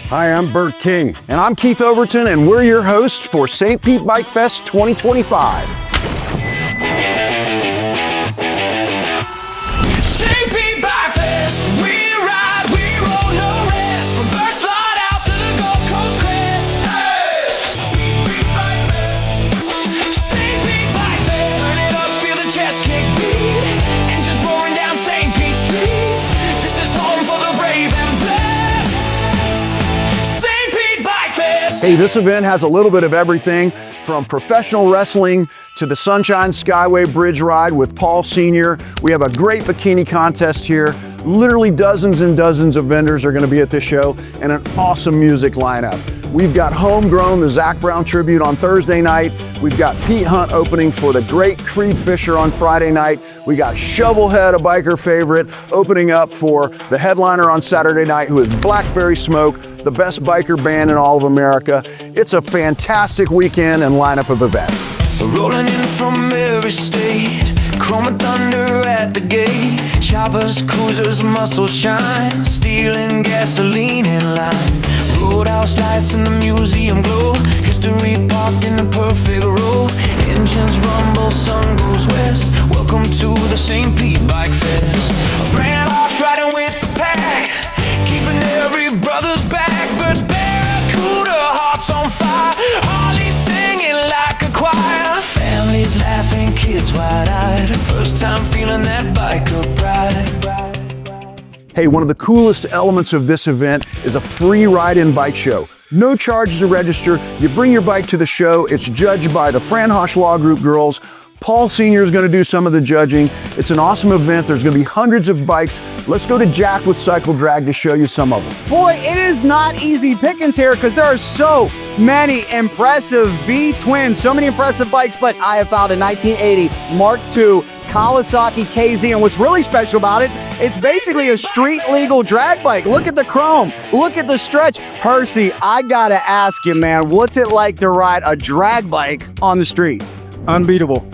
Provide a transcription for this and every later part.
Hi, I'm Bert King. And I'm Keith Overton, and we're your hosts for St Pete BikeFest 2025. St Pete BikeFest, we ride, we roll, no rest. From Bert slide out to the Gulf Coast crest. Hey! St Pete BikeFest, St Pete BikeFest. Turn it up, feel the chest kick beat. Engines roaring down St. Pete streets. This is home for the brave and blessed. St. Pete BikeFest. Hey, this event has a little bit of everything from professional wrestling to the Sunshine Skyway Bridge ride with Paul Sr. We have a great bikini contest here. Literally dozens and dozens of vendors are going to be at this show, and an awesome music lineup. We've got Homegrown, the Zach Brown tribute on Thursday night. We've got Pete Hunt opening for the great Creed Fisher on Friday night. We got Shovelhead, a biker favorite, opening up for the headliner on Saturday night, who is Blackberry Smoke, the best biker band in all of America. It's a fantastic weekend and lineup of events. Rolling in from every state, chrome and thunder at the gate. Choppers, cruisers, muscle shine, steel and gasoline in line. Roadhouse lights in the museum glow, history parked in the perfect row. Engines rumble, sun goes west. Welcome to the St. Pete BikeFest. A friend horse riding with the pack, keeping every brother's back. Bert's Barracuda, hearts on fire. Harley singing like a choir. Families laughing, kids wide-eyed. First time feeling that biker pride. Hey, one of the coolest elements of this event is a free ride-in bike show. No charge to register. You bring your bike to the show. It's judged by the Franhosh Law Group girls. Paul Sr. is going to do some of the judging. It's an awesome event. There's going to be hundreds of bikes. Let's go to Jack with Cycle Drag to show you some of them. Boy, it is not easy pickings here because there are so many impressive V-twins, so many impressive bikes, but I have found a 1980 Mark II Kawasaki KZ, and what's really special about it, it's basically a street legal drag bike. Look at the chrome, look at the stretch. Percy, I gotta ask you, man, what's it like to ride a drag bike on the street? Unbeatable.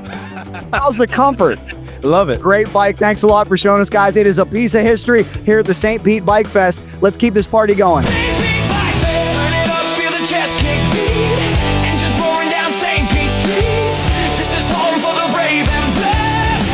How's the comfort? Love it. Great bike. Thanks a lot for showing us, guys. It is a piece of history here at the St. Pete Bike Fest. Let's keep this party going. St. Pete BikeFest, turn it up, feel the chest kick beat. Engines roaring down St. Pete streets. This is home for the brave and blessed.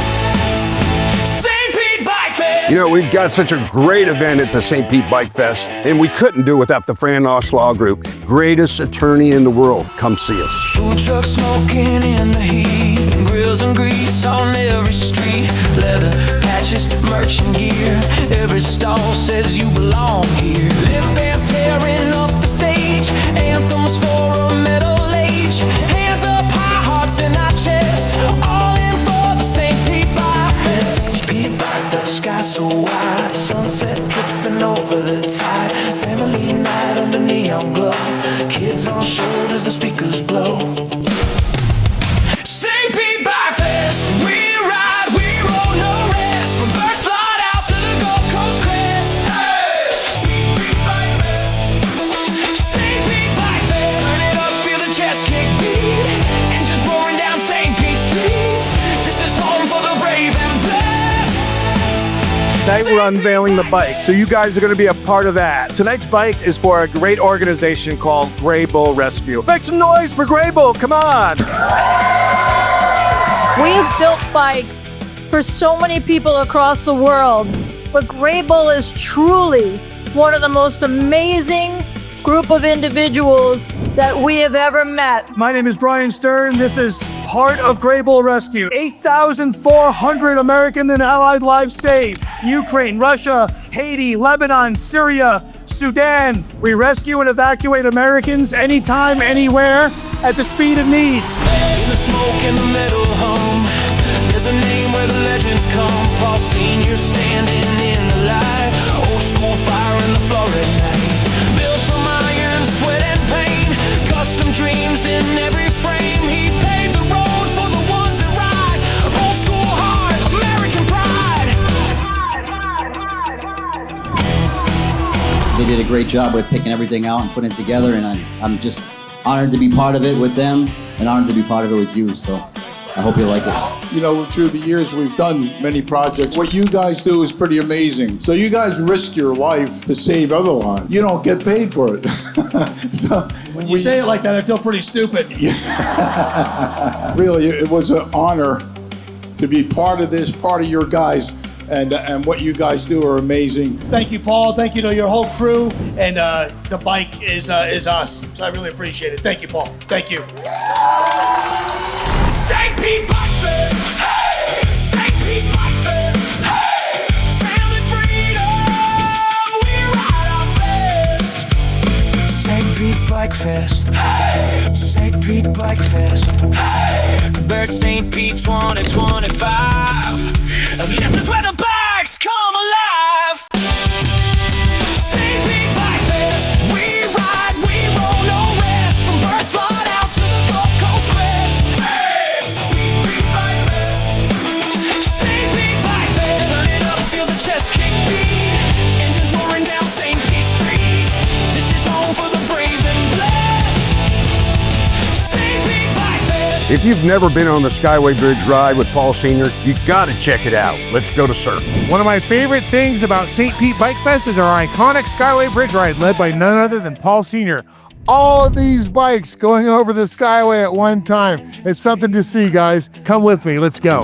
St. Pete BikeFest. You know, we've got such a great event at the St. Pete Bike Fest, and we couldn't do without the Franhosh Law Group. Greatest attorney in the world. Come see us. Food trucks smoking in the heat, grills and grease on every street, leather patches, merch and gear. Every stall says you belong here. Live bands tearing up the stage, anthems for a middle age. Hands up high, hearts in our chest, all in for the St. Pete BikeFest. St. Pete Bike, the sky so wide, sunset dripping over the tide. Family night under neon glow, kids on shoulders, the speakers blow. St. Pete BikeFest, we ride, we roll, no rest. From Bert slide out to the Gulf Coast crest. Hey! St. Pete BikeFest, St. Pete BikeFest. Turn it up, feel the chest kick beat. Engines roaring down St. Pete streets. This is home for the brave and blessed. Tonight we're unveiling the bike, so you guys are going to be a part of that. Tonight's bike is for a great organization called Grey Bull Rescue. Make some noise for Grey Bull, come on! We've built bikes for so many people across the world, but Grey Bull is truly one of the most amazing group of individuals that we have ever met. My name is Brian Stern. This is part of Grey Bull Rescue. 8,400 American and Allied lives saved. Ukraine, Russia, Haiti, Lebanon, Syria, Sudan. We rescue and evacuate Americans anytime, anywhere, at the speed of need. In the smoke in the middle home, there's a name where the legends come. Paul Sr. standing in the light, old school fire in the floor at night. Built from iron, sweat and pain, custom dreams in every frame. He paved the road for the ones that ride. Old school heart, American pride. They did a great job with picking everything out and putting it together, and I'm just honored to be part of it with them and honored to be part of it with you. So I hope you like it. You know, through the years, we've done many projects. What you guys do is pretty amazing. So you guys risk your life to save other lives. You don't get paid for it. So When you say it like that, I feel pretty stupid. really, it was an honor to be part of this, part of your guys, and what you guys do are amazing. Thank you, Paul. Thank you to your whole crew. And the bike is us. So I really appreciate it. Thank you, Paul. Thank you. St. Pete BikeFest. Hey! St. Pete BikeFest. Hey! Family freedom. We ride our best. St. Pete BikeFest. Hey! St. Pete BikeFest. Hey! Bert St. Pete 2025. This is where the bikes come alive. St. Pete BikeFest. We ride, we roll, no rest. From Bert's lot out to the Gulf Coast crest. If you've never been on the Skyway Bridge ride with Paul Sr., you gotta check it out. Let's go to surf. One of my favorite things about St. Pete BikeFest is our iconic Skyway Bridge ride led by none other than Paul Sr. All of these bikes going over the Skyway at one time. It's something to see, guys. Come with me. Let's go.